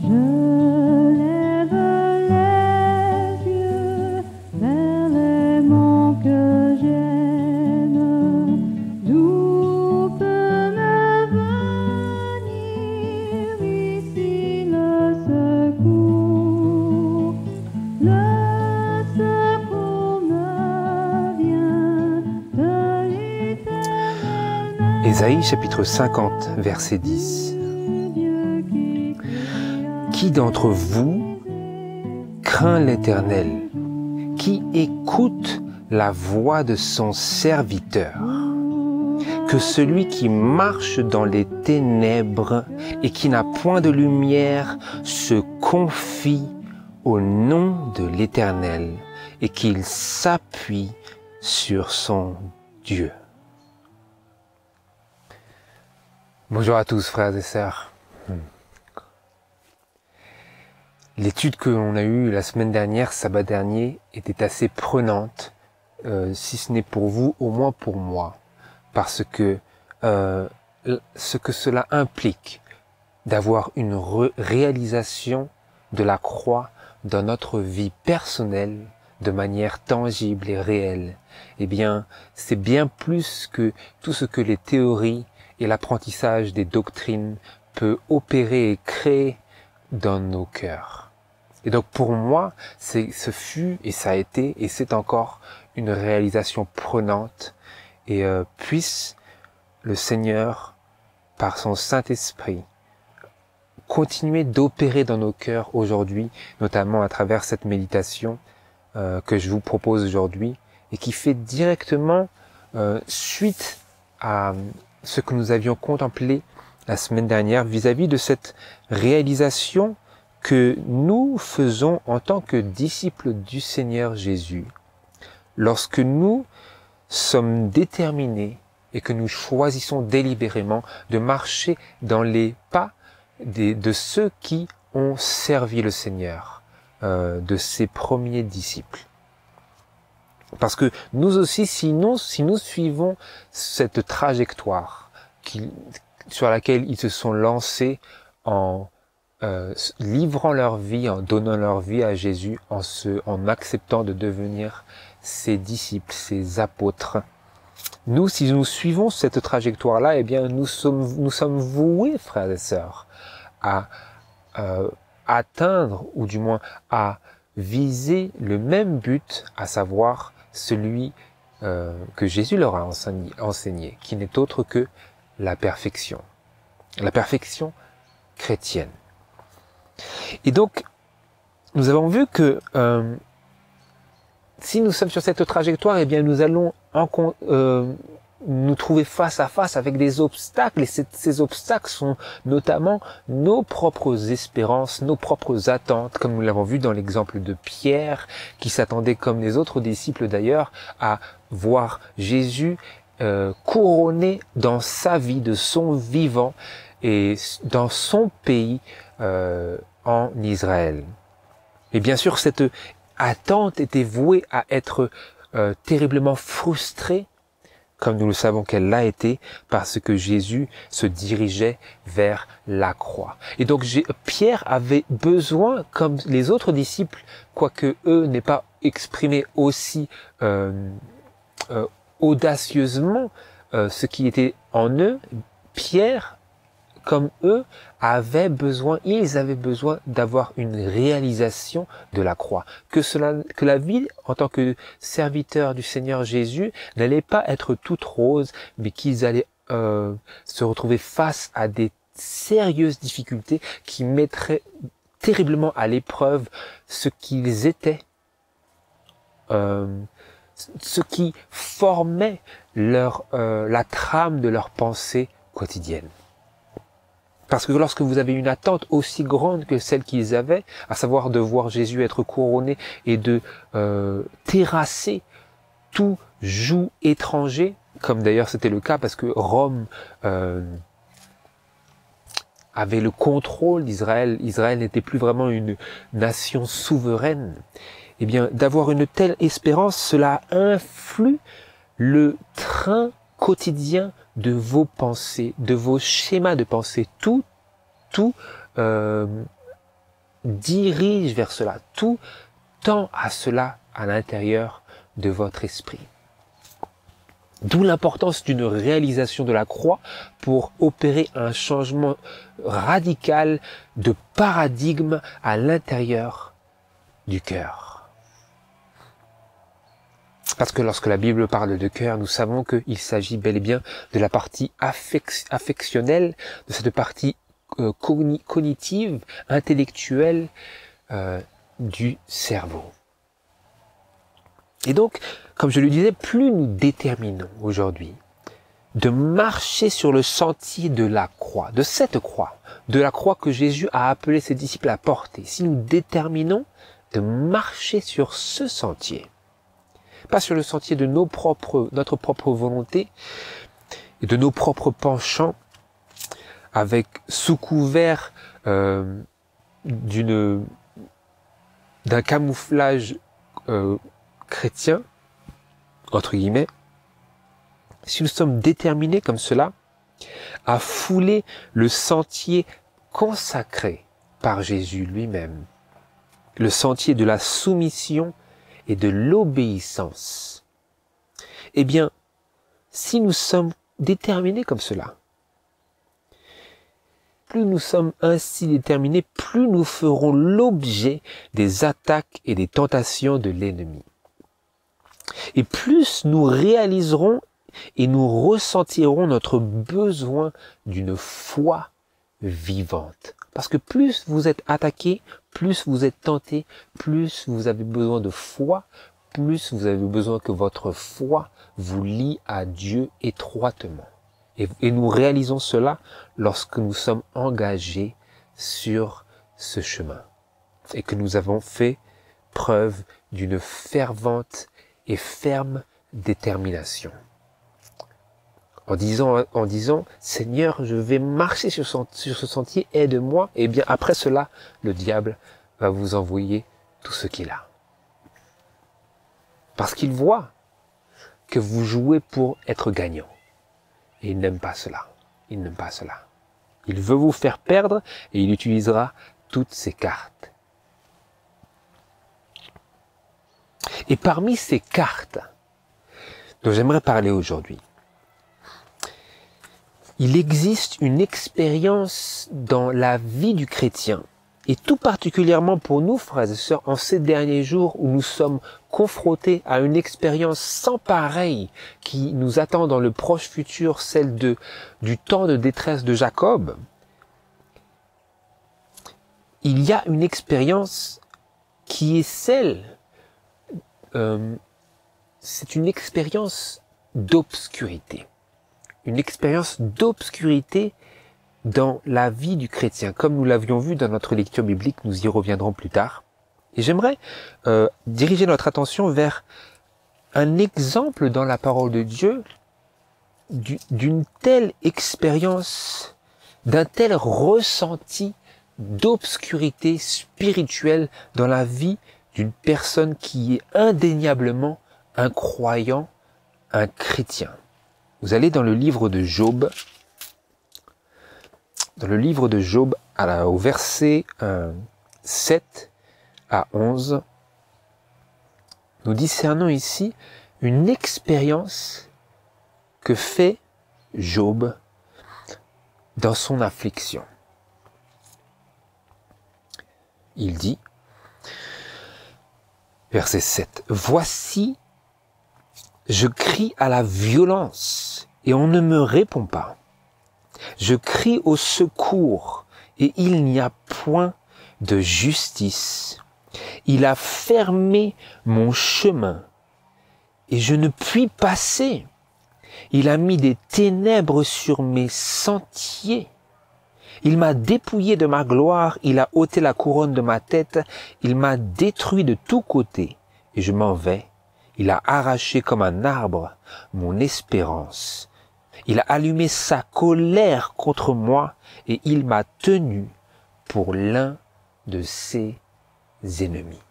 Je lève les yeux vers les monts que j'aime, d'où peut me venir ici le secours. Le secours me vient de l'Éternel. Ésaïe chapitre 50, verset 10. Qui d'entre vous craint l'Éternel, qui écoute la voix de son serviteur? Que celui qui marche dans les ténèbres et qui n'a point de lumière se confie au nom de l'Éternel et qu'il s'appuie sur son Dieu. Bonjour à tous frères et sœurs. L'étude que l'on a eue la semaine dernière, sabbat dernier, était assez prenante, si ce n'est pour vous, au moins pour moi, parce que ce que cela implique d'avoir une réalisation de la croix dans notre vie personnelle de manière tangible et réelle, eh bien, c'est bien plus que tout ce que les théories et l'apprentissage des doctrines peut opérer et créer dans nos cœurs. Et donc pour moi, ce fut et ça a été et c'est encore une réalisation prenante et puisse le Seigneur, par son Saint-Esprit, continuer d'opérer dans nos cœurs aujourd'hui, notamment à travers cette méditation que je vous propose aujourd'hui et qui fait directement suite à ce que nous avions contemplé la semaine dernière vis-à-vis de cette réalisation que nous faisons en tant que disciples du Seigneur Jésus. Lorsque nous sommes déterminés et que nous choisissons délibérément de marcher dans les pas de ceux qui ont servi le Seigneur, de ses premiers disciples. Parce que nous aussi, si nous suivons cette trajectoire sur laquelle ils se sont lancés en livrant leur vie, en donnant leur vie à Jésus, en acceptant de devenir ses disciples, ses apôtres. Nous, si nous suivons cette trajectoire-là, eh bien, nous sommes voués, frères et sœurs, à atteindre, ou du moins à viser le même but, à savoir celui que Jésus leur a enseigné, qui n'est autre que la perfection chrétienne. Et donc, nous avons vu que si nous sommes sur cette trajectoire, eh bien, nous allons nous trouver face à face avec des obstacles, et ces obstacles sont notamment nos propres espérances, nos propres attentes, comme nous l'avons vu dans l'exemple de Pierre, qui s'attendait, comme les autres disciples d'ailleurs, à voir Jésus couronné dans sa vie, de son vivant, et dans son pays, en Israël. Et bien sûr, cette attente était vouée à être terriblement frustrée, comme nous le savons qu'elle l'a été, parce que Jésus se dirigeait vers la croix. Et donc Pierre avait besoin, comme les autres disciples, quoique eux n'aient pas exprimé aussi audacieusement ce qui était en eux, Pierre, comme eux, ils avaient besoin d'avoir une réalisation de la croix. Que la vie en tant que serviteur du Seigneur Jésus n'allait pas être toute rose, mais qu'ils allaient se retrouver face à des sérieuses difficultés qui mettraient terriblement à l'épreuve ce qu'ils étaient, ce qui formait la trame de leur pensée quotidienne. Parce que lorsque vous avez une attente aussi grande que celle qu'ils avaient, à savoir de voir Jésus être couronné et de terrasser tout joug étranger, comme d'ailleurs c'était le cas parce que Rome avait le contrôle d'Israël, Israël n'était plus vraiment une nation souveraine, eh bien d'avoir une telle espérance, cela influe le train quotidien de vos pensées, de vos schémas de pensée, tout dirige vers cela. Tout tend à cela à l'intérieur de votre esprit. D'où l'importance d'une réalisation de la croix pour opérer un changement radical de paradigme à l'intérieur du cœur. Parce que lorsque la Bible parle de cœur, nous savons qu'il s'agit bel et bien de la partie affectionnelle, de cette partie cognitive, intellectuelle du cerveau. Et donc, comme je le disais, plus nous déterminons aujourd'hui de marcher sur le sentier de la croix, de cette croix, de la croix que Jésus a appelé ses disciples à porter, si nous déterminons de marcher sur ce sentier, pas sur le sentier de notre propre volonté et de nos propres penchants, avec sous couvert d'un camouflage chrétien, entre guillemets, si nous sommes déterminés comme cela à fouler le sentier consacré par Jésus lui-même, le sentier de la soumission et de l'obéissance, eh bien, si nous sommes déterminés comme cela, plus nous sommes ainsi déterminés, plus nous ferons l'objet des attaques et des tentations de l'ennemi. Et plus nous réaliserons et nous ressentirons notre besoin d'une foi vivante. Parce que plus vous êtes attaqué, plus vous êtes tenté, plus vous avez besoin de foi, plus vous avez besoin que votre foi vous lie à Dieu étroitement. Et nous réalisons cela lorsque nous sommes engagés sur ce chemin et que nous avons fait preuve d'une fervente et ferme détermination. En disant, Seigneur, je vais marcher sur ce sentier, aide-moi. Et bien après cela, le diable va vous envoyer tout ce qu'il a. Parce qu'il voit que vous jouez pour être gagnant. Et il n'aime pas cela. Il n'aime pas cela. Il veut vous faire perdre et il utilisera toutes ses cartes. Et parmi ces cartes dont j'aimerais parler aujourd'hui, il existe une expérience dans la vie du chrétien, et tout particulièrement pour nous, frères et sœurs, en ces derniers jours où nous sommes confrontés à une expérience sans pareille qui nous attend dans le proche futur, celle du temps de détresse de Jacob. Il y a une expérience qui est c'est une expérience d'obscurité. Une expérience d'obscurité dans la vie du chrétien. Comme nous l'avions vu dans notre lecture biblique, nous y reviendrons plus tard. Et j'aimerais diriger notre attention vers un exemple dans la parole de Dieu d'une telle expérience, d'un tel ressenti d'obscurité spirituelle dans la vie d'une personne qui est indéniablement un croyant, un chrétien. Vous allez dans le livre de Job, au verset 7 à 11, nous discernons ici une expérience que fait Job dans son affliction. Il dit, verset 7, « Voici, je crie à la violence et on ne me répond pas. Je crie au secours et il n'y a point de justice. Il a fermé mon chemin et je ne puis passer. Il a mis des ténèbres sur mes sentiers. Il m'a dépouillé de ma gloire, il a ôté la couronne de ma tête, il m'a détruit de tous côtés et je m'en vais. Il a arraché comme un arbre mon espérance. Il a allumé sa colère contre moi et il m'a tenu pour l'un de ses ennemis. »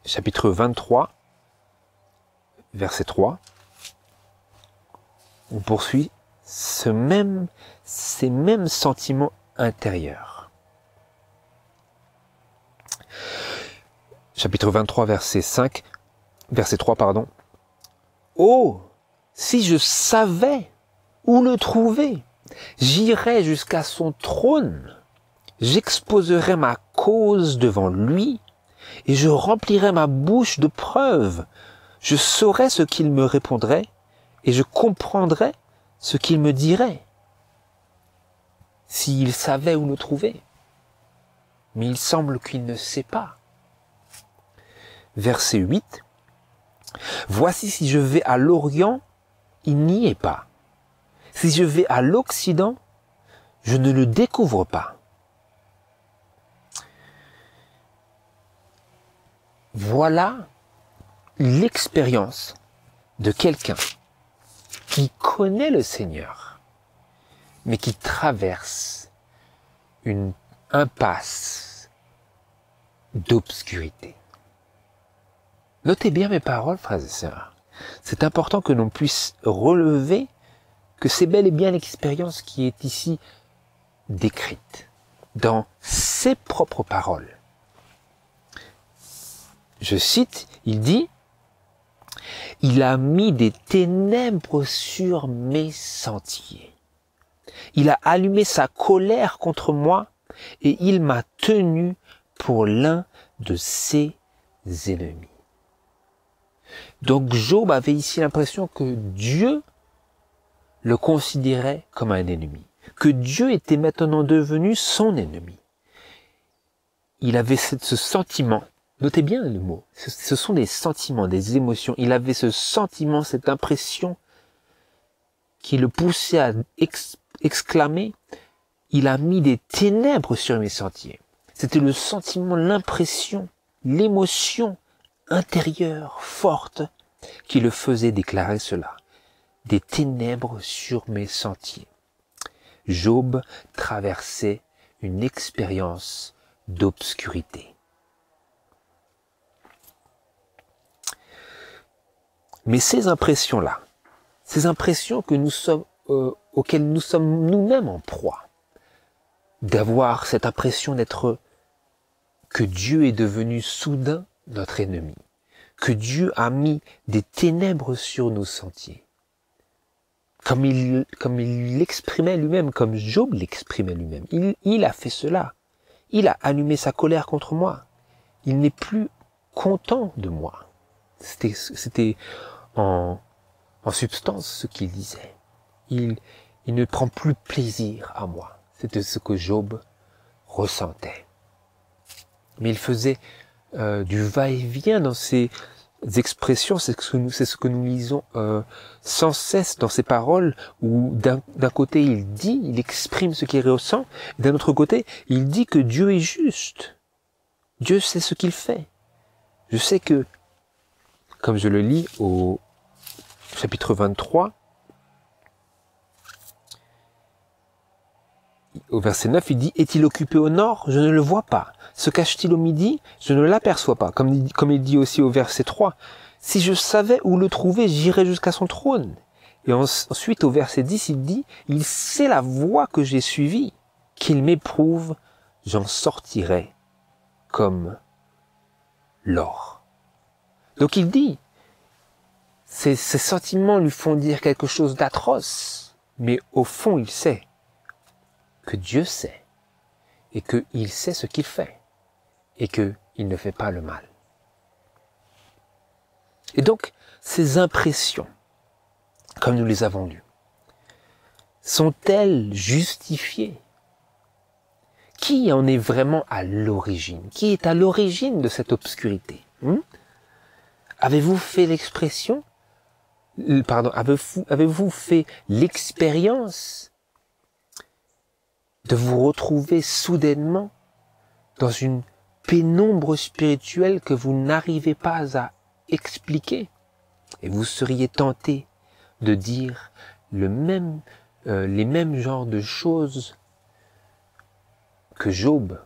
Chapitre 23, verset 3. On poursuit ces mêmes sentiments intérieurs. Chapitre 23, verset 3, pardon. Oh, si je savais où le trouver, j'irais jusqu'à son trône, j'exposerais ma cause devant lui, et je remplirais ma bouche de preuves. Je saurais ce qu'il me répondrait, et je comprendrais ce qu'il me dirait, s'il savait où le trouver. Mais il semble qu'il ne sait pas. Verset 8. Voici, si je vais à l'Orient, il n'y est pas. Si je vais à l'Occident, je ne le découvre pas. Voilà l'expérience de quelqu'un qui connaît le Seigneur, mais qui traverse une impasse d'obscurité. Notez bien mes paroles, frères et sœurs. C'est important que l'on puisse relever que c'est bel et bien l'expérience qui est ici décrite dans ses propres paroles. Je cite, il dit « Il a mis des ténèbres sur mes sentiers. Il a allumé sa colère contre moi et il m'a tenu pour l'un de ses ennemis. » Donc Job avait ici l'impression que Dieu le considérait comme un ennemi, que Dieu était maintenant devenu son ennemi. Il avait ce sentiment, notez bien le mot, ce sont des sentiments, des émotions. Il avait ce sentiment, cette impression qui le poussait à exclamer « Il a mis des ténèbres sur mes sentiers ». C'était le sentiment, l'impression, l'émotion intérieure, forte, qui le faisait déclarer cela. Des ténèbres sur mes sentiers. Job traversait une expérience d'obscurité. Mais ces impressions-là, ces impressions que nous sommes, auxquelles nous sommes nous-mêmes en proie, d'avoir cette impression que Dieu est devenu soudain notre ennemi, que Dieu a mis des ténèbres sur nos sentiers, comme il l'exprimait lui-même, comme Job l'exprimait lui-même. Il a fait cela. Il a allumé sa colère contre moi. Il n'est plus content de moi. C'était en substance ce qu'il disait. Il ne prend plus plaisir à moi. C'était ce que Job ressentait. Mais il faisait du va-et-vient dans ses expressions, c'est ce que nous lisons sans cesse dans ses paroles, où d'un côté il exprime ce qu'il ressent, et d'un autre côté il dit que Dieu est juste. Dieu sait ce qu'il fait. Je sais que, comme je le lis au chapitre 23, au verset 9, il dit « Est-il occupé au nord? Je ne le vois pas. Se cache-t-il au midi? Je ne l'aperçois pas. » Comme il dit aussi au verset 3, « Si je savais où le trouver, j'irais jusqu'à son trône. » Et ensuite, au verset 10, il dit « Il sait la voie que j'ai suivie. Qu'il m'éprouve, j'en sortirai comme l'or. » Donc il dit, ces sentiments lui font dire quelque chose d'atroce, mais au fond, il sait que Dieu sait, et qu'il sait ce qu'il fait, et qu'il ne fait pas le mal. Et donc, ces impressions, comme nous les avons lues, sont-elles justifiées? Qui en est vraiment à l'origine? Qui est à l'origine de cette obscurité? Avez-vous fait l'expression, avez-vous fait l'expérience de vous retrouver soudainement dans une pénombre spirituelle que vous n'arrivez pas à expliquer, et vous seriez tenté de dire les mêmes genres de choses que Job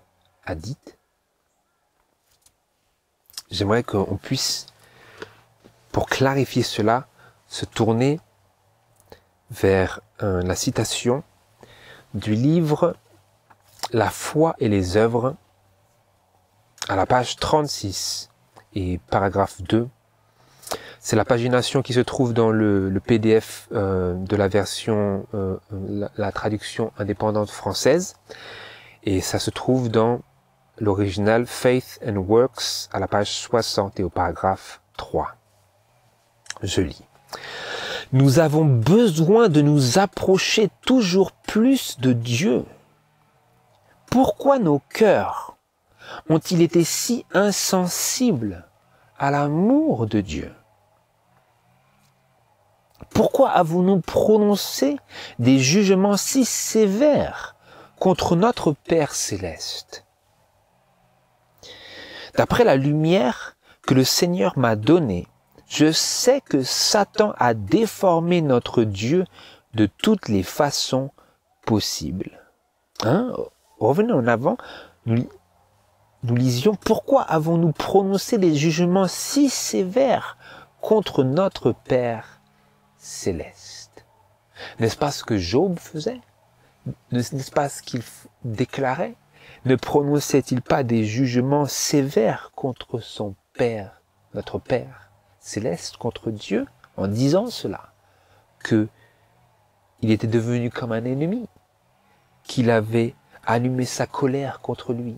a dites? J'aimerais qu'on puisse, pour clarifier cela, se tourner vers la citation du livre La foi et les œuvres, à la page 36 et paragraphe 2. C'est la pagination qui se trouve dans le PDF de la version, la traduction indépendante française. Et ça se trouve dans l'original Faith and Works à la page 60 et au paragraphe 3. Je lis. Nous avons besoin de nous approcher toujours plus de Dieu. Pourquoi nos cœurs ont-ils été si insensibles à l'amour de Dieu? Pourquoi avons-nous prononcé des jugements si sévères contre notre Père céleste? D'après la lumière que le Seigneur m'a donnée, je sais que Satan a déformé notre Dieu de toutes les façons possibles. Revenons en avant, nous lisions, pourquoi avons-nous prononcé des jugements si sévères contre notre Père céleste? N'est-ce pas ce que Job faisait? N'est-ce pas ce qu'il déclarait? Ne prononçait-il pas des jugements sévères contre son Père, notre Père céleste, contre Dieu, en disant cela, que il était devenu comme un ennemi, qu'il avait allumé sa colère contre lui?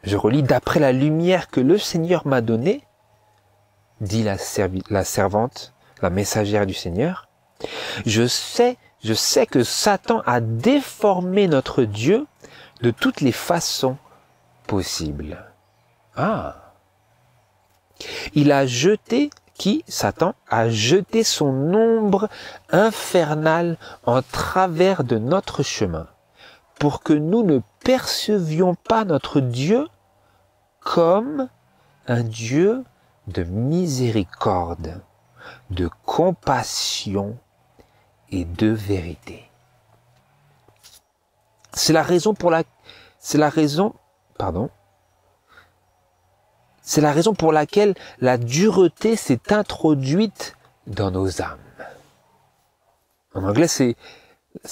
Je relis, d'après la lumière que le Seigneur m'a donnée, dit la servante, la messagère du Seigneur, je sais que Satan a déformé notre Dieu de toutes les façons possibles. Satan a jeté son ombre infernale en travers de notre chemin, pour que nous ne percevions pas notre Dieu comme un Dieu de miséricorde, de compassion et de vérité. C'est la raison pour laquelle la dureté s'est introduite dans nos âmes. En anglais, c'est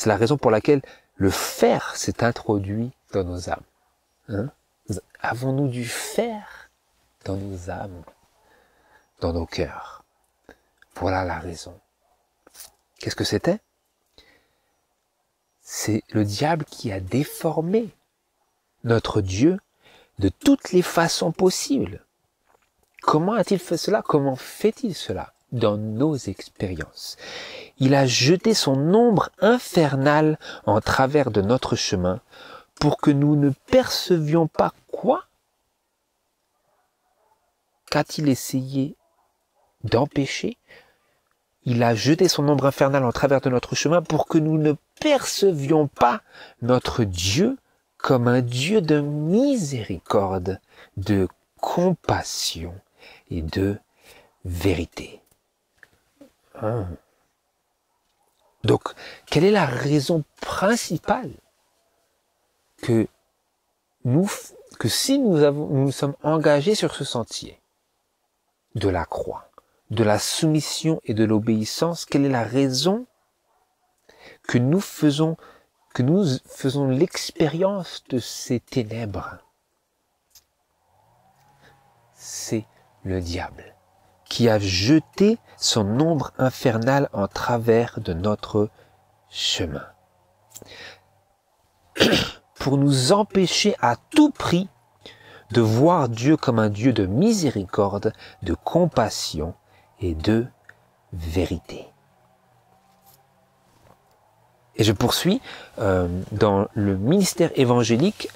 la raison pour laquelle le fer s'est introduit dans nos âmes. Avons-nous du fer dans nos âmes, dans nos cœurs? Voilà la raison. Qu'est-ce que c'était? C'est le diable qui a déformé notre Dieu de toutes les façons possibles. Comment a-t-il fait cela? Comment fait-il cela? Dans nos expériences. Il a jeté son ombre infernale en travers de notre chemin pour que nous ne percevions pas quoi? Qu'a-t-il essayé d'empêcher? Il a jeté son ombre infernale en travers de notre chemin pour que nous ne percevions pas notre Dieu comme un Dieu de miséricorde, de compassion et de vérité. Donc, quelle est la raison principale que si nous sommes engagés sur ce sentier de la croix, de la soumission et de l'obéissance, quelle est la raison que nous faisons l'expérience de ces ténèbres? C'est le diable qui a jeté son ombre infernale en travers de notre chemin pour nous empêcher à tout prix de voir Dieu comme un Dieu de miséricorde, de compassion et de vérité. Et je poursuis dans le ministère évangélique,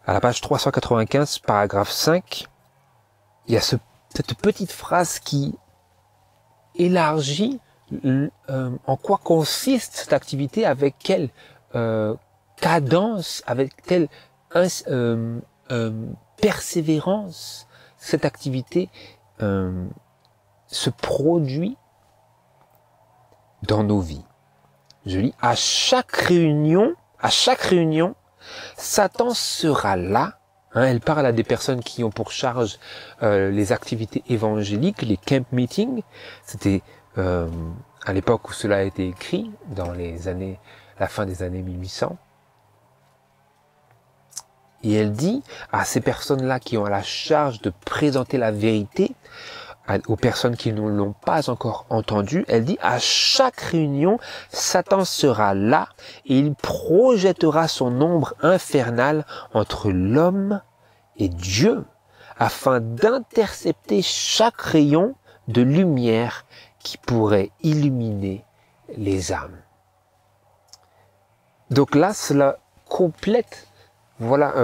à la page 395, paragraphe 5, il y a cette petite phrase qui élargit en quoi consiste cette activité, avec quelle cadence, avec quelle persévérance cette activité se produit dans nos vies. Je lis, à chaque réunion, Satan sera là, Hein, elle parle à des personnes qui ont pour charge les activités évangéliques, les camp meetings. C'était à l'époque où cela a été écrit, dans la fin des années 1800. Et elle dit à ces personnes-là qui ont la charge de présenter la vérité aux personnes qui ne l'ont pas encore entendu, elle dit à chaque réunion, Satan sera là et il projettera son ombre infernale entre l'homme et Dieu afin d'intercepter chaque rayon de lumière qui pourrait illuminer les âmes. Donc là, cela complète, voilà,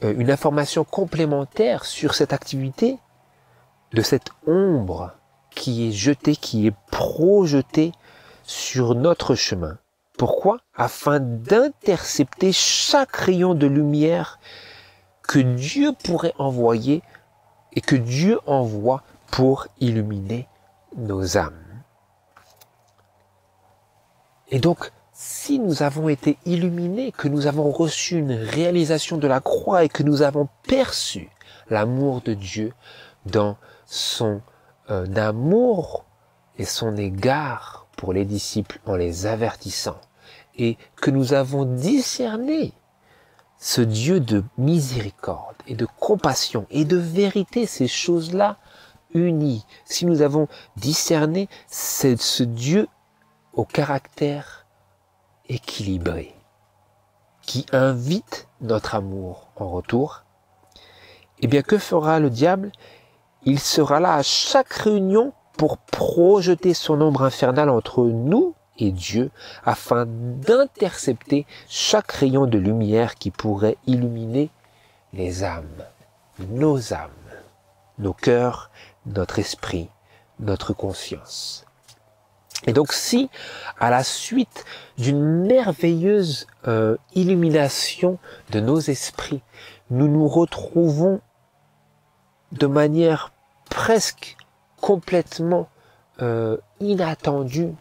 une information complémentaire sur cette activité de cette ombre qui est jetée, qui est projetée sur notre chemin. Pourquoi? Afin d'intercepter chaque rayon de lumière que Dieu pourrait envoyer et que Dieu envoie pour illuminer nos âmes. Et donc, si nous avons été illuminés, que nous avons reçu une réalisation de la croix et que nous avons perçu l'amour de Dieu dans son amour et son égard pour les disciples en les avertissant, et que nous avons discerné ce Dieu de miséricorde et de compassion et de vérité, ces choses-là unies, si nous avons discerné ce Dieu au caractère équilibré, qui invite notre amour en retour, eh bien que fera le diable? Il sera là à chaque réunion pour projeter son ombre infernale entre nous et Dieu, afin d'intercepter chaque rayon de lumière qui pourrait illuminer les âmes, nos cœurs, notre esprit, notre conscience. Et donc si, à la suite d'une merveilleuse illumination de nos esprits, nous nous retrouvons de manière presque complètement inattendue,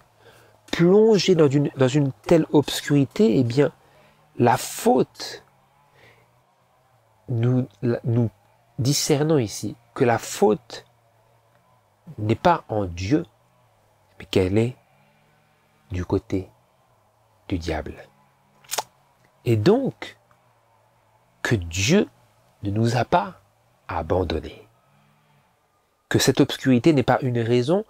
plongés dans une telle obscurité, eh bien, la faute, nous discernons ici que la faute n'est pas en Dieu, mais qu'elle est du côté du diable. Et donc, que Dieu ne nous a pas abandonnés. Que cette obscurité n'est pas une raison,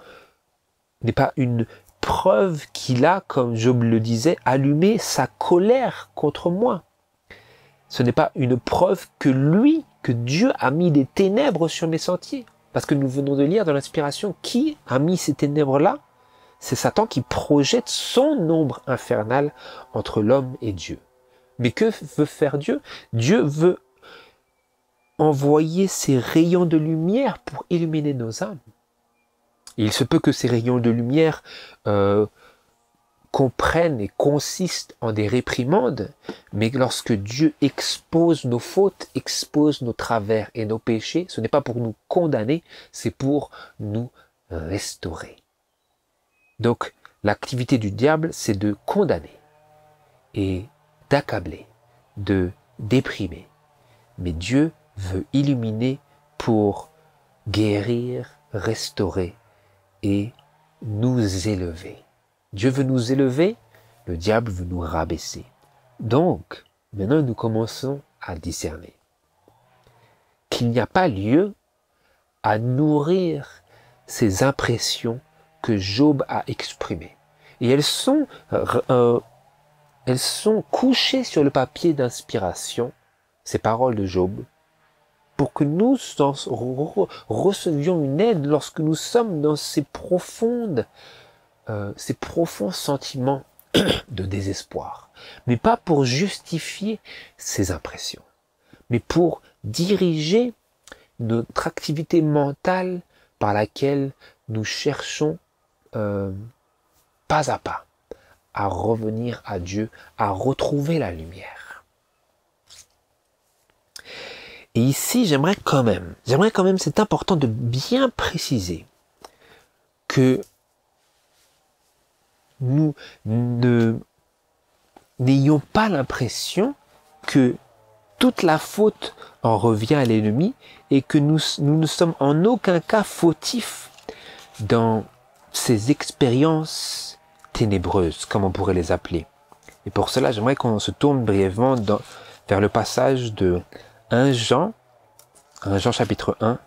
n'est pas une preuve qu'il a, comme Job le disait, allumé sa colère contre moi. Ce n'est pas une preuve que Dieu a mis des ténèbres sur mes sentiers. Parce que nous venons de lire dans l'inspiration, qui a mis ces ténèbres-là? C'est Satan qui projette son ombre infernale entre l'homme et Dieu. Mais que veut faire Dieu? Dieu veut envoyer ces rayons de lumière pour illuminer nos âmes. Il se peut que ces rayons de lumière comprennent et consistent en des réprimandes, mais lorsque Dieu expose nos fautes, expose nos travers et nos péchés, ce n'est pas pour nous condamner, c'est pour nous restaurer. Donc, l'activité du diable, c'est de condamner et d'accabler, de déprimer. Mais Dieu veut illuminer pour guérir, restaurer et nous élever. Dieu veut nous élever, le diable veut nous rabaisser. Donc, maintenant nous commençons à discerner qu'il n'y a pas lieu à nourrir ces impressions que Job a exprimées. Et elles sont couchées sur le papier d'inspiration, ces paroles de Job, pour que nous recevions une aide lorsque nous sommes dans ces profonds sentiments de désespoir. Mais pas pour justifier ces impressions, mais pour diriger notre activité mentale par laquelle nous cherchons pas à pas à revenir à Dieu, à retrouver la lumière. Et ici, j'aimerais quand même, c'est important de bien préciser que nous n'ayons pas l'impression que toute la faute en revient à l'ennemi et que nous ne sommes en aucun cas fautifs dans ces expériences ténébreuses, comme on pourrait les appeler. Et pour cela, j'aimerais qu'on se tourne brièvement vers le passage de 1 Jean chapitre 1,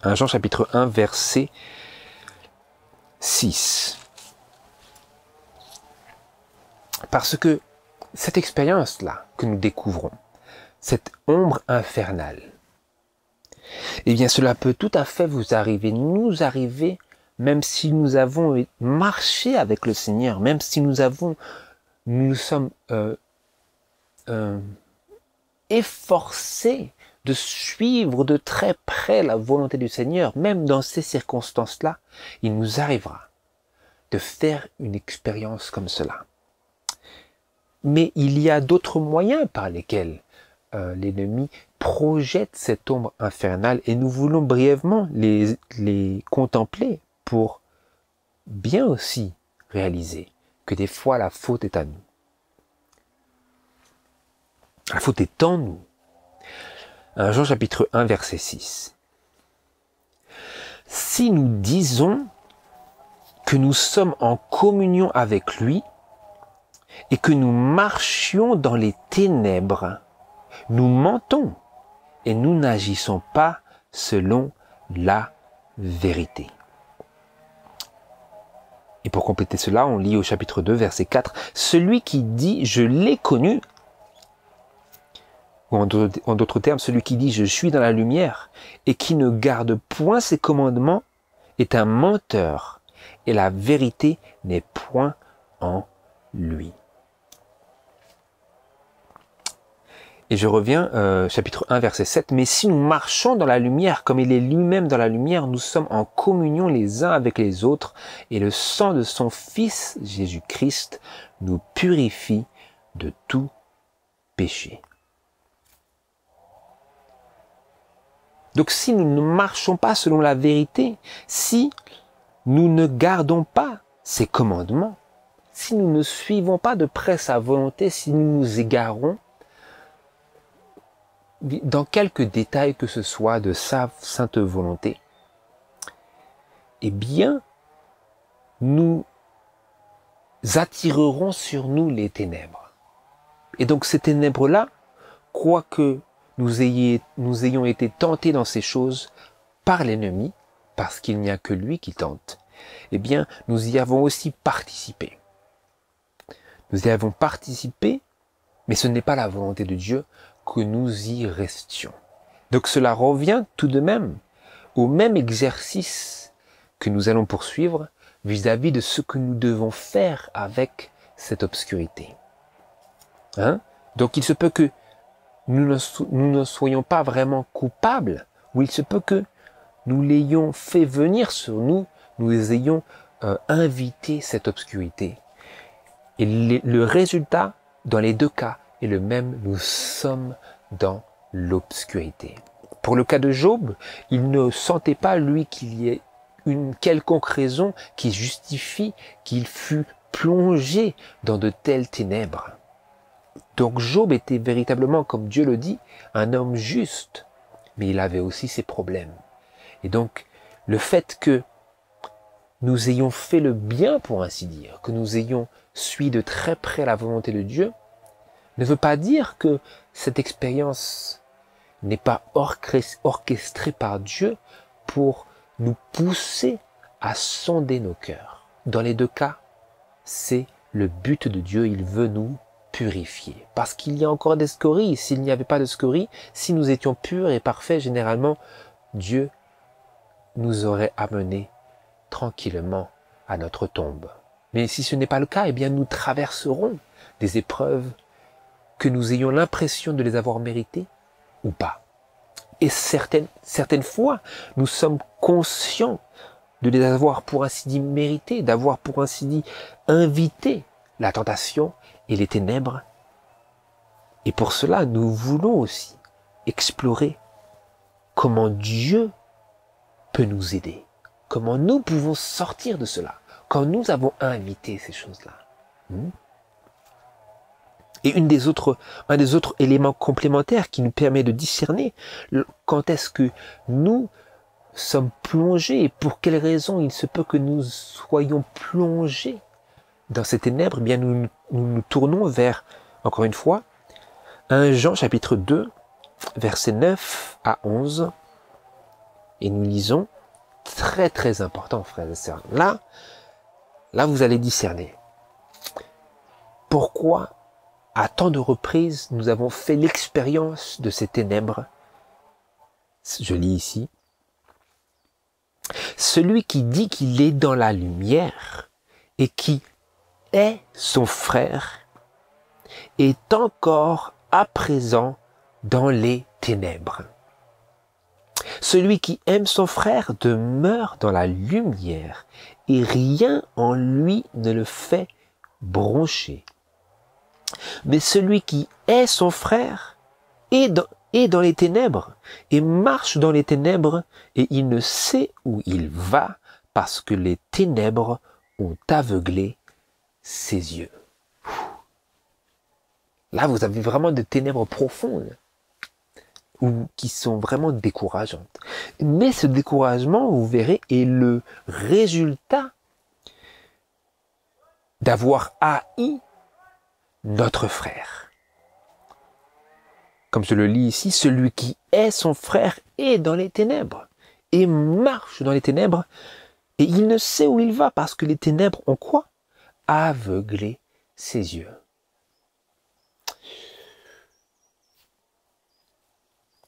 1 Jean chapitre 1, verset 6. Parce que cette expérience-là que nous découvrons, cette ombre infernale, eh bien cela peut tout à fait vous arriver, nous arriver, même si nous avons marché avec le Seigneur, même si nous sommes efforcés de suivre de très près la volonté du Seigneur, même dans ces circonstances-là, il nous arrivera de faire une expérience comme cela. Mais il y a d'autres moyens par lesquels l'ennemi projette cette ombre infernale et nous voulons brièvement les contempler pour bien aussi réaliser que des fois la faute est à nous. La faute est en nous. 1 Jean chapitre 1 verset 6. Si nous disons que nous sommes en communion avec lui et que nous marchions dans les ténèbres, nous mentons et nous n'agissons pas selon la vérité. Et pour compléter cela, on lit au chapitre 2, verset 4, « Celui qui dit « Je l'ai connu », ou en d'autres termes, celui qui dit « Je suis dans la lumière » et qui ne garde point ses commandements est un menteur, et la vérité n'est point en lui. Et je reviens, chapitre 1, verset 7. « Mais si nous marchons dans la lumière, comme il est lui-même dans la lumière, nous sommes en communion les uns avec les autres, et le sang de son Fils, Jésus-Christ, nous purifie de tout péché. » Donc si nous ne marchons pas selon la vérité, si nous ne gardons pas ses commandements, si nous ne suivons pas de près sa volonté, si nous nous égarons dans quelques détails que ce soit de sa sainte volonté, eh bien, nous attirerons sur nous les ténèbres. Et donc ces ténèbres-là, quoique nous ayons été tentés dans ces choses par l'ennemi, parce qu'il n'y a que lui qui tente, eh bien, nous y avons aussi participé. Nous y avons participé, mais ce n'est pas la volonté de Dieu que nous y restions. Donc cela revient tout de même au même exercice que nous allons poursuivre vis-à-vis de ce que nous devons faire avec cette obscurité. Donc il se peut que nous ne soyons pas vraiment coupables, ou il se peut que nous l'ayons fait venir sur nous, nous ayons invité cette obscurité. Et le résultat, dans les deux cas, est le même, nous sommes dans l'obscurité. Pour le cas de Job, il ne sentait pas, lui, qu'il y ait une quelconque raison qui justifie qu'il fût plongé dans de telles ténèbres. Donc Job était véritablement, comme Dieu le dit, un homme juste, mais il avait aussi ses problèmes. Et donc, le fait que nous ayons fait le bien, pour ainsi dire, que nous ayons suivi de très près la volonté de Dieu, ne veut pas dire que cette expérience n'est pas orchestrée par Dieu pour nous pousser à sonder nos cœurs. Dans les deux cas, c'est le but de Dieu, il veut nous purifier. Parce qu'il y a encore des scories. S'il n'y avait pas de scories, si nous étions purs et parfaits, généralement, Dieu nous aurait amenés tranquillement à notre tombe. Mais si ce n'est pas le cas, eh bien nous traverserons des épreuves que nous ayons l'impression de les avoir méritées ou pas. Et certaines fois, nous sommes conscients de les avoir pour ainsi dire méritées, d'avoir pour ainsi dire invité la tentation et les ténèbres. Et pour cela, nous voulons aussi explorer comment Dieu peut nous aider, comment nous pouvons sortir de cela, quand nous avons invité ces choses-là. Et un des autres éléments complémentaires qui nous permet de discerner quand est-ce que nous sommes plongés et pour quelles raisons il se peut que nous soyons plongés dans ces ténèbres, eh bien nous tournons vers, encore une fois, 1 Jean chapitre 2, versets 9 à 11, et nous lisons, très très important frères et sœurs, là vous allez discerner. Pourquoi à tant de reprises nous avons fait l'expérience de ces ténèbres? Je lis ici. Celui qui dit qu'il est dans la lumière et qui est son frère est encore à présent dans les ténèbres. Celui qui aime son frère demeure dans la lumière et rien en lui ne le fait broncher. Mais celui qui est son frère est dans les ténèbres et marche dans les ténèbres et il ne sait où il va parce que les ténèbres ont aveuglé ses yeux. Là, vous avez vraiment des ténèbres profondes ou qui sont vraiment décourageantes. Mais ce découragement, vous verrez, est le résultat d'avoir haï notre frère. Comme je le lis ici, celui qui est son frère est dans les ténèbres et marche dans les ténèbres et il ne sait où il va parce que les ténèbres ont quoi? Aveuglé ses yeux.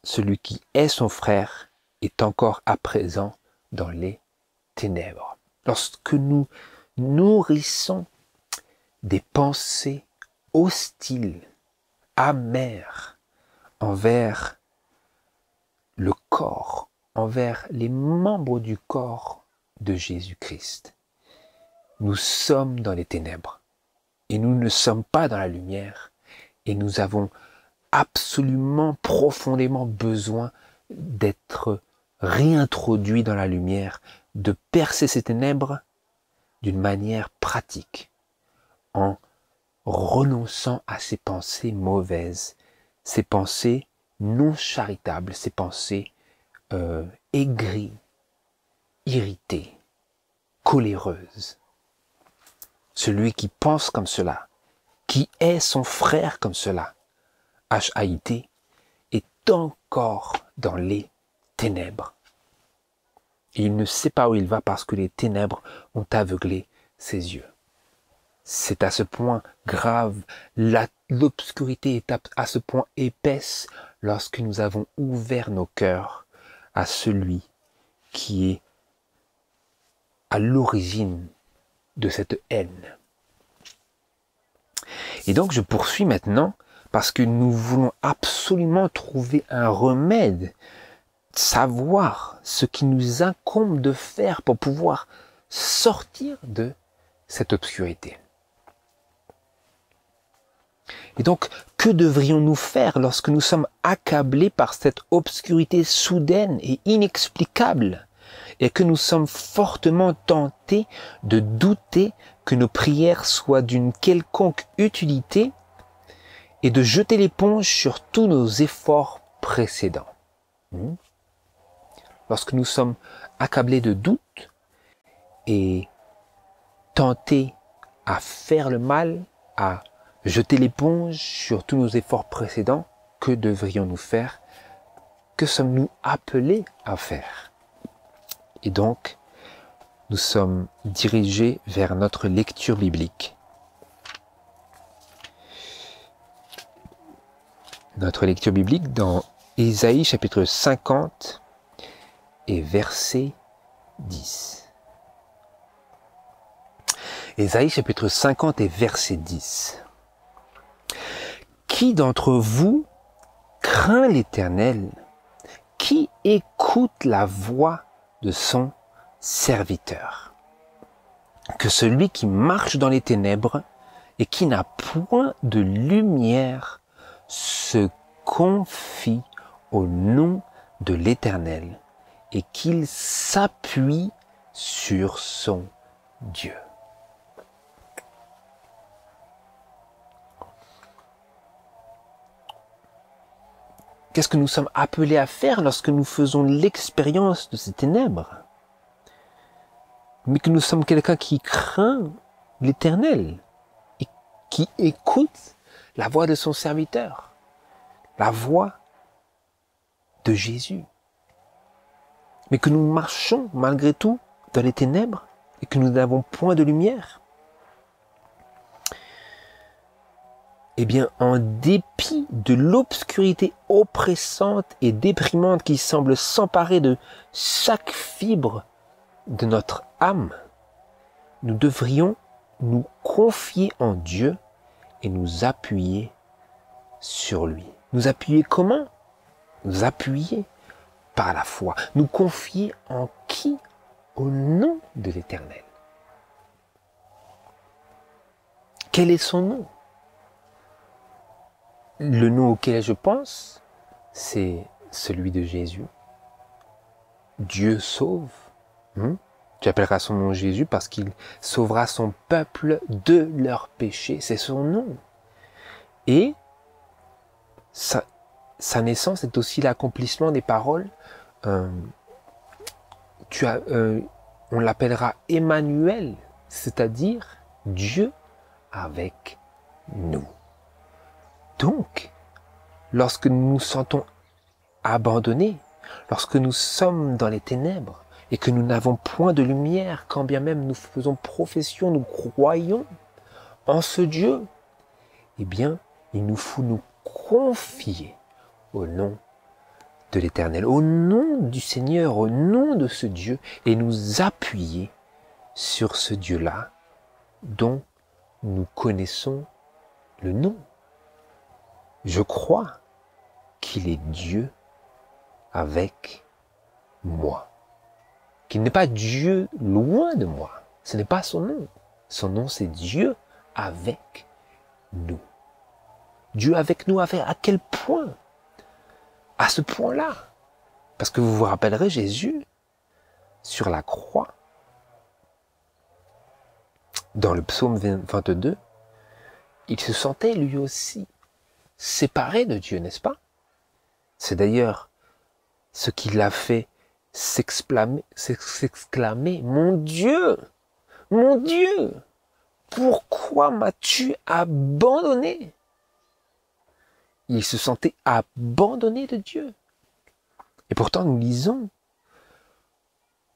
Celui qui est son frère est encore à présent dans les ténèbres. Lorsque nous nourrissons des pensées hostiles, amères envers le corps, envers les membres du corps de Jésus-Christ, nous sommes dans les ténèbres et nous ne sommes pas dans la lumière et nous avons absolument, profondément besoin d'être réintroduits dans la lumière, de percer ces ténèbres d'une manière pratique, en renonçant à ces pensées mauvaises, ces pensées non charitables, ces pensées aigries, irritées, coléreuses. Celui qui pense comme cela, qui est son frère comme cela, H-A-I-T, est encore dans les ténèbres. Et il ne sait pas où il va parce que les ténèbres ont aveuglé ses yeux. C'est à ce point grave, l'obscurité est à ce point épaisse lorsque nous avons ouvert nos cœurs à celui qui est à l'origine de cette haine. Et donc je poursuis maintenant parce que nous voulons absolument trouver un remède, savoir ce qui nous incombe de faire pour pouvoir sortir de cette obscurité. Et donc, que devrions-nous faire lorsque nous sommes accablés par cette obscurité soudaine et inexplicable et que nous sommes fortement tentés de douter que nos prières soient d'une quelconque utilité et de jeter l'éponge sur tous nos efforts précédents. Lorsque nous sommes accablés de doute et tentés à faire le mal, à jeter l'éponge sur tous nos efforts précédents, que devrions-nous faire? Que sommes-nous appelés à faire? Et donc, nous sommes dirigés vers notre lecture biblique. Notre lecture biblique dans Ésaïe chapitre 50 et verset 10. Ésaïe chapitre 50 et verset 10. Qui d'entre vous craint l'Éternel? Qui écoute la voix de son serviteur? Que celui qui marche dans les ténèbres et qui n'a point de lumière se confie au nom de l'Éternel et qu'il s'appuie sur son Dieu. Qu'est-ce que nous sommes appelés à faire lorsque nous faisons l'expérience de ces ténèbres? Mais que nous sommes quelqu'un qui craint l'Éternel et qui écoute la voix de son serviteur, la voix de Jésus. Mais que nous marchons malgré tout dans les ténèbres et que nous n'avons point de lumière. Eh bien, en dépit de l'obscurité oppressante et déprimante qui semble s'emparer de chaque fibre de notre âme, nous devrions nous confier en Dieu et nous appuyer sur lui. Nous appuyer comment? Nous appuyer par la foi. Nous confier en qui? Au nom de l'Éternel. Quel est son nom? Le nom auquel je pense, c'est celui de Jésus. Dieu sauve. Tu appelleras son nom Jésus parce qu'il sauvera son peuple de leurs péchés. C'est son nom. Et sa naissance est aussi l'accomplissement des paroles. On l'appellera Emmanuel, c'est-à-dire Dieu avec nous. Donc, lorsque nous nous sentons abandonnés, lorsque nous sommes dans les ténèbres et que nous n'avons point de lumière, quand bien même nous faisons profession, nous croyons en ce Dieu, eh bien, il nous faut nous confier au nom de l'Éternel, au nom du Seigneur, au nom de ce Dieu, et nous appuyer sur ce Dieu-là dont nous connaissons le nom. Je crois qu'il est Dieu avec moi. Qu'il n'est pas Dieu loin de moi. Ce n'est pas son nom. Son nom, c'est Dieu avec nous. Dieu avec nous, à quel point? À ce point-là. Parce que vous vous rappellerez Jésus, sur la croix, dans le psaume 22, il se sentait lui aussi séparé de Dieu, n'est-ce pas? C'est d'ailleurs ce qui l'a fait s'exclamer, mon Dieu, pourquoi m'as-tu abandonné? Il se sentait abandonné de Dieu. Et pourtant, nous lisons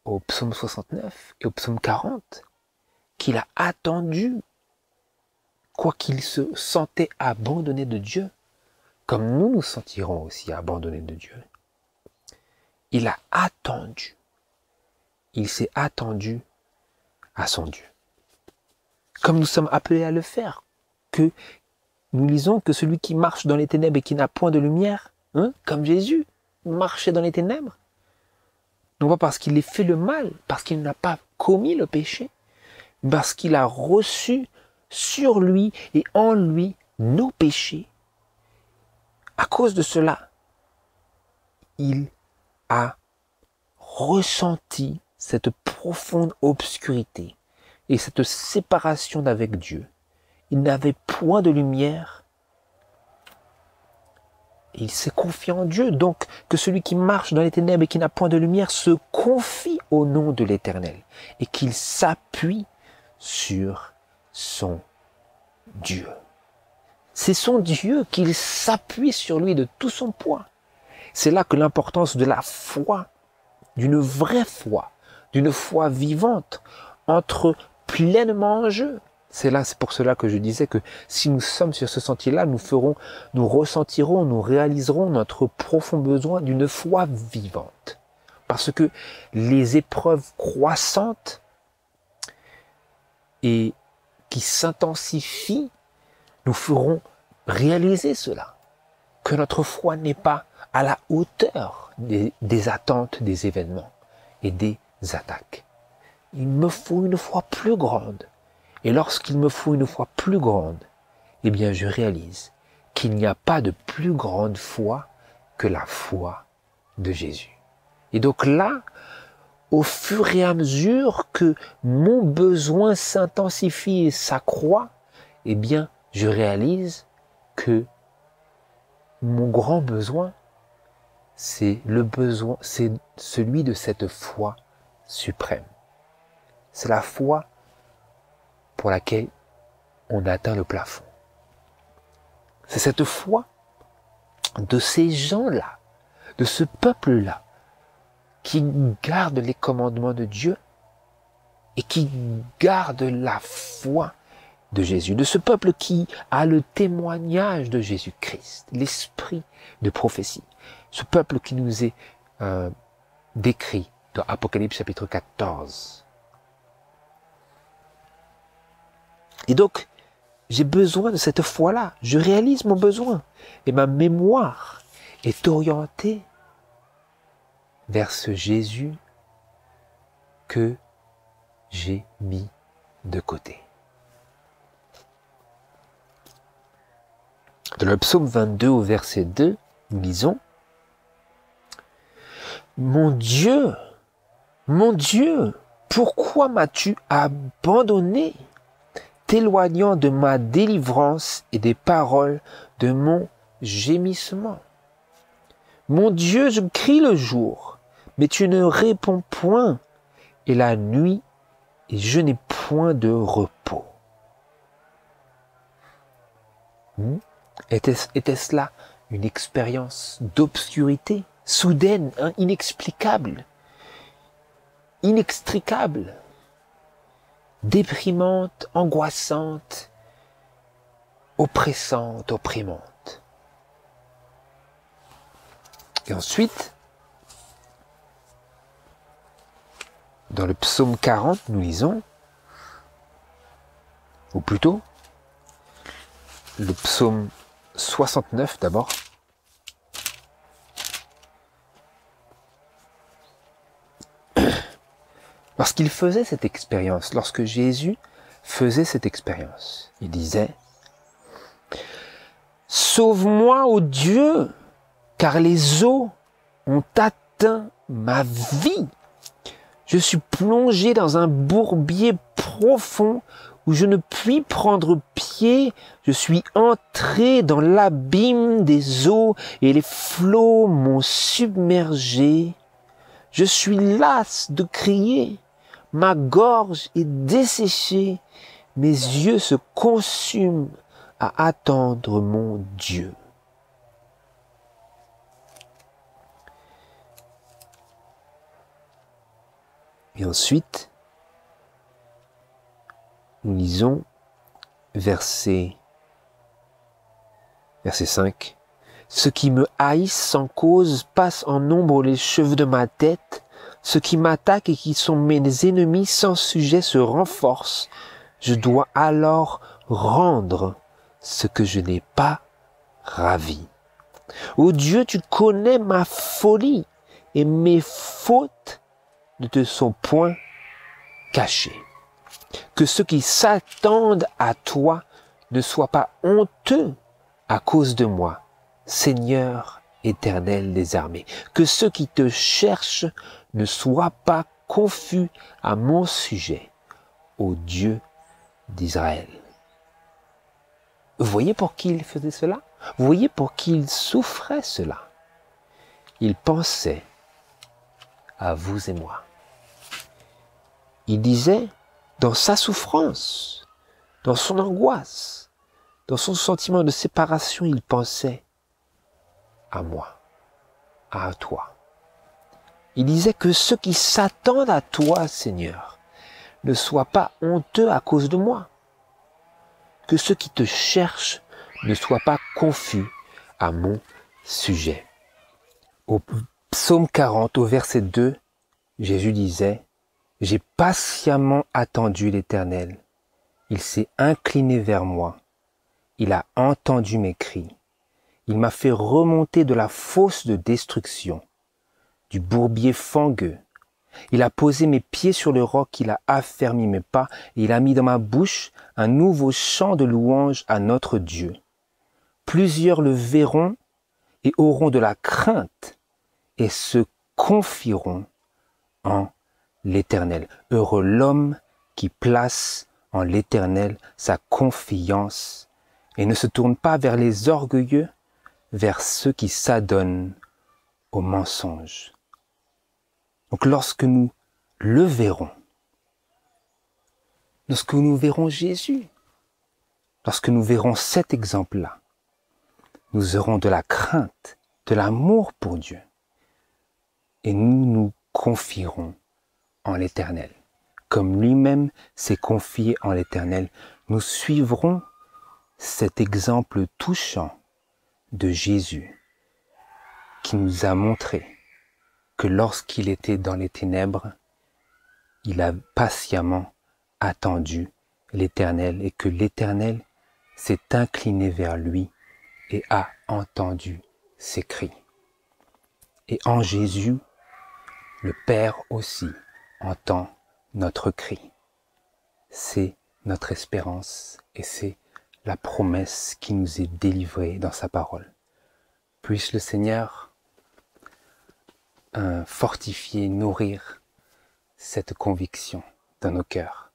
au psaume 69 et au psaume 40 qu'il a attendu, quoi qu'il se sentait abandonné de Dieu, comme nous nous sentirons aussi abandonnés de Dieu. Il a attendu. Il s'est attendu à son Dieu. Comme nous sommes appelés à le faire, que nous lisons que celui qui marche dans les ténèbres et qui n'a point de lumière, comme Jésus, marchait dans les ténèbres, non pas parce qu'il ait fait le mal, parce qu'il n'a pas commis le péché, parce qu'il a reçu sur lui et en lui nos péchés. À cause de cela, il a ressenti cette profonde obscurité et cette séparation d'avec Dieu. Il n'avait point de lumière. Et il s'est confié en Dieu. Donc, que celui qui marche dans les ténèbres et qui n'a point de lumière se confie au nom de l'Éternel et qu'il s'appuie sur son Dieu. C'est son Dieu qu'il s'appuie sur lui de tout son poids. C'est là que l'importance de la foi, d'une vraie foi, d'une foi vivante, entre pleinement en jeu. C'est pour cela que je disais que si nous sommes sur ce sentier-là, nous ressentirons, nous réaliserons notre profond besoin d'une foi vivante. Parce que les épreuves croissantes et qui s'intensifient nous feront réaliser cela, que notre foi n'est pas à la hauteur des attentes des événements et des attaques. Il me faut une foi plus grande. Et lorsqu'il me faut une foi plus grande, eh bien je réalise qu'il n'y a pas de plus grande foi que la foi de Jésus. Et donc là, au fur et à mesure que mon besoin s'intensifie et s'accroît, eh bien je réalise que mon grand besoin c'est le besoin, c'est celui de cette foi suprême. C'est la foi pour laquelle on atteint le plafond. C'est cette foi de ces gens-là, de ce peuple-là, qui gardent les commandements de Dieu et qui gardent la foi de Jésus, de ce peuple qui a le témoignage de Jésus-Christ, l'esprit de prophétie. Ce peuple qui nous est décrit dans Apocalypse chapitre 14. Et donc, j'ai besoin de cette foi-là. Je réalise mon besoin. Et ma mémoire est orientée vers ce Jésus que j'ai mis de côté. Dans le psaume 22 au verset 2, nous lisons « Mon Dieu, pourquoi m'as-tu abandonné, t'éloignant de ma délivrance et des paroles de mon gémissement? Mon Dieu, je crie le jour, mais tu ne réponds point, et la nuit, et je n'ai point de repos. » Était-ce là une expérience d'obscurité, soudaine, inexplicable, inextricable, déprimante, angoissante, oppressante, opprimante? Et ensuite, dans le psaume 40, nous lisons, ou plutôt, le psaume 69 d'abord. Lorsqu'il faisait cette expérience, lorsque Jésus faisait cette expérience, il disait « Sauve-moi, ô Dieu, car les eaux ont atteint ma vie. Je suis plongé dans un bourbier profond où je ne puis prendre pied. Je suis entré dans l'abîme des eaux et les flots m'ont submergé. Je suis las de crier. Ma gorge est desséchée. Mes yeux se consument à attendre mon Dieu. » Et ensuite, nous lisons verset 5. « Ceux qui me haïssent sans cause passent en nombre les cheveux de ma tête. Ceux qui m'attaquent et qui sont mes ennemis sans sujet se renforcent. Je dois alors rendre ce que je n'ai pas ravi. Ô Dieu, tu connais ma folie et mes fautes ne te sont point cachées. Que ceux qui s'attendent à toi ne soient pas honteux à cause de moi, Seigneur éternel des armées. Que ceux qui te cherchent ne soient pas confus à mon sujet, ô Dieu d'Israël. » Vous voyez pour qui il faisait cela? Vous voyez pour qui il souffrait cela? Il pensait à vous et moi. Il disait, dans sa souffrance, dans son angoisse, dans son sentiment de séparation, il pensait à moi, à toi. Il disait que ceux qui s'attendent à toi, Seigneur, ne soient pas honteux à cause de moi. Que ceux qui te cherchent ne soient pas confus à mon sujet. Au psaume 40, au verset 2, Jésus disait, « J'ai patiemment attendu l'Éternel. Il s'est incliné vers moi. Il a entendu mes cris. Il m'a fait remonter de la fosse de destruction, du bourbier fangueux. Il a posé mes pieds sur le roc, il a affermi mes pas, et il a mis dans ma bouche un nouveau chant de louange à notre Dieu. Plusieurs le verront et auront de la crainte et se confieront en l'Éternel. Heureux l'homme qui place en l'Éternel sa confiance et ne se tourne pas vers les orgueilleux, vers ceux qui s'adonnent au mensonge. Donc lorsque nous le verrons, lorsque nous verrons Jésus, lorsque nous verrons cet exemple-là, nous aurons de la crainte, de l'amour pour Dieu, et nous nous confierons en l'Éternel. Comme lui-même s'est confié en l'Éternel, nous suivrons cet exemple touchant de Jésus qui nous a montré que lorsqu'il était dans les ténèbres, il a patiemment attendu l'Éternel et que l'Éternel s'est incliné vers lui et a entendu ses cris. Et en Jésus, le Père aussi entend notre cri. C'est notre espérance et c'est la promesse qui nous est délivrée dans sa parole. Puisse le Seigneur fortifier, nourrir cette conviction dans nos cœurs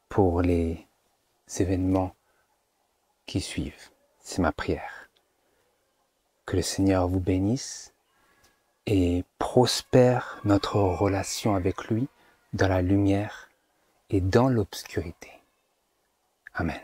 pour les événements qui suivent. C'est ma prière. Que le Seigneur vous bénisse et prospère notre relation avec lui dans la lumière et dans l'obscurité. Amen.